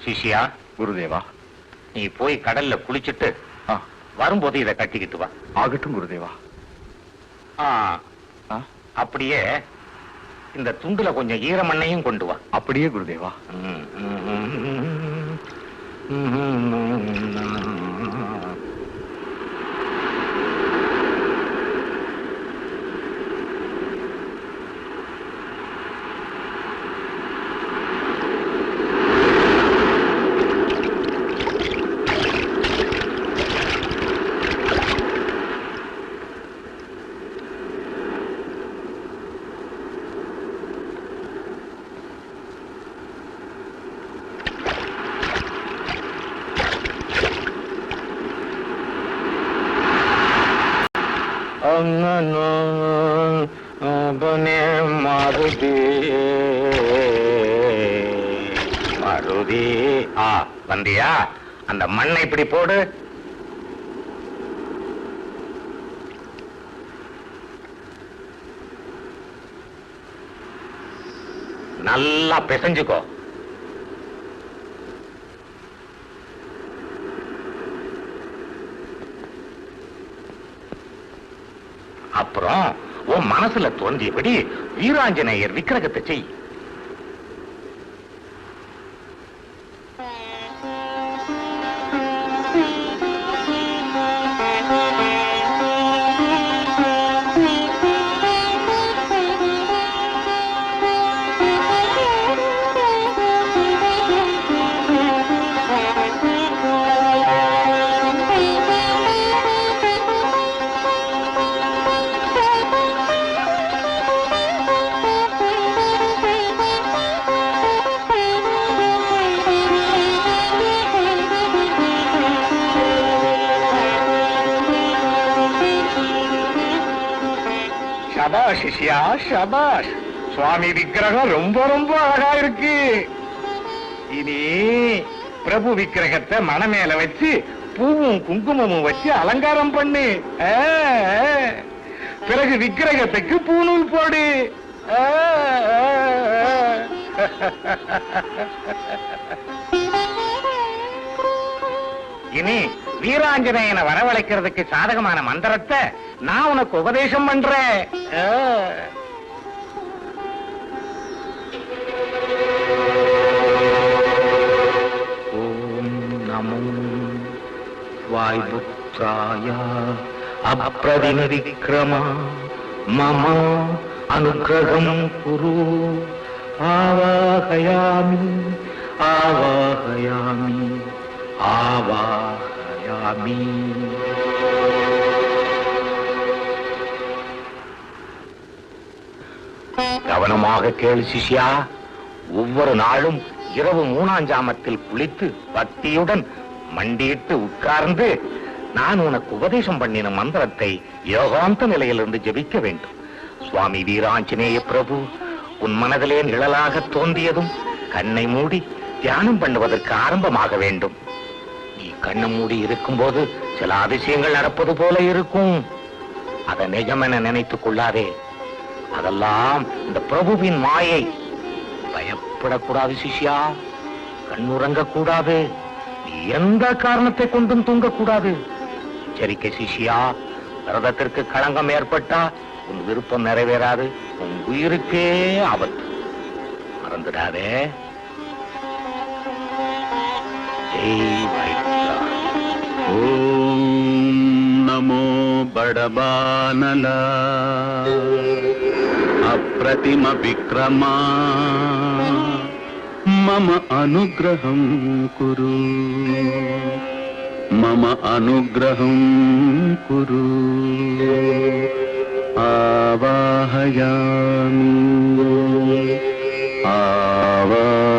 சிஷ்யா. குருதேவா. நீ போய் கடல்ல குளிச்சுட்டு வரும்போது இதை கட்டிக்கிட்டு வா. ஆகட்டும் குருதேவா. அப்படியே இந்த துண்டுல கொஞ்சம் ஈரமண்ணையும் கொண்டு வா. அப்படியே குருதேவா. மருதி வந்தியா? அந்த மண்ணை இப்படி போடு. நல்லா பிசைஞ்சுக்கோ. அப்புறம் உன் மனசுல தோன்றியபடி வீராஞ்சநேயர் விக்கிரகத்தை செய். சிஷ்யா ஷபாஷ். சுவாமி விக்கிரகம் ரொம்ப ரொம்ப அழகா இருக்கு. இனி பிரபு விக்கிரகத்தை மன மேல வச்சு பூவும் குங்குமமும் வச்சு அலங்காரம் பண்ணு. பிறகு விக்கிரகத்துக்கு பூநூல் போடு. இனி வீராஞ்சநேயனை வரவழைக்கிறதுக்கு சாதகமான மந்திரத்தை நான் உனக்கு உபதேசம் பண்றேன். ஓம் நமோ வாய்புத்ராய அப்ரதிநிதிக்ரமா மம அனுக்ரகம் குரு. ஆவாஹயாமி ஆவாஹயாமி ஆவாஹயாமி. கவனமாக கேளு சிஷ்யா. ஒவ்வொரு நாளும் இரவு 3ஆம் ஜாமத்தில் குளித்து பக்தியுடன் மண்டியிட்டு உட்கார்ந்து நான் உனக்கு உபதேசம் பண்ணின மந்திரத்தை யோகாந்த நிலையிலிருந்து ஜபிக்க வேண்டும். சுவாமி வீராஞ்சநேய பிரபு உன் மனதிலே நிழலாக தோன்றியதும் கண்ணை மூடி தியானம் பண்ணுவதற்கு ஆரம்பமாக வேண்டும். நீ கண்ணு மூடி இருக்கும் போது சில அதிசயங்கள் நடப்பது போல இருக்கும். அதை நிஜமென நினைத்துக் கொள்ளாதே. அதெல்லாம் இந்த பிரபுவின் மாயை. பயப்படக்கூடாது சிஷ்யா. கண்ணுறங்க கூடாது. நீ எந்த காரணத்தை கொண்டும் தூங்கக்கூடாது. எச்சரிக்கை சிஷ்யா. விரதத்திற்கு களங்கம் ஏற்பட்டா உன் விருப்பம் நிறைவேறாது. உன் உயிருக்கே ஆபத்து. மறந்துடாதே. ஓம் நமோ படபானல அப்ரதிம விக்ரமா மம அனுக்ரகம் குரு. மம அனுக்ரகம் குரு. ஆவாஹயாமி ஆவாஹயாமி.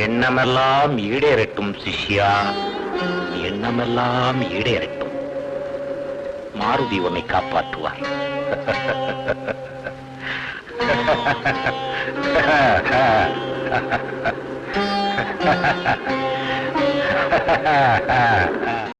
எண்ணமெல்லாம் ஈடேறட்டும் சிஷ்யா. எண்ணமெல்லாம் ஈடேறட்டும். மாருதி உன்னை காப்பாற்றுவார். ha ha ha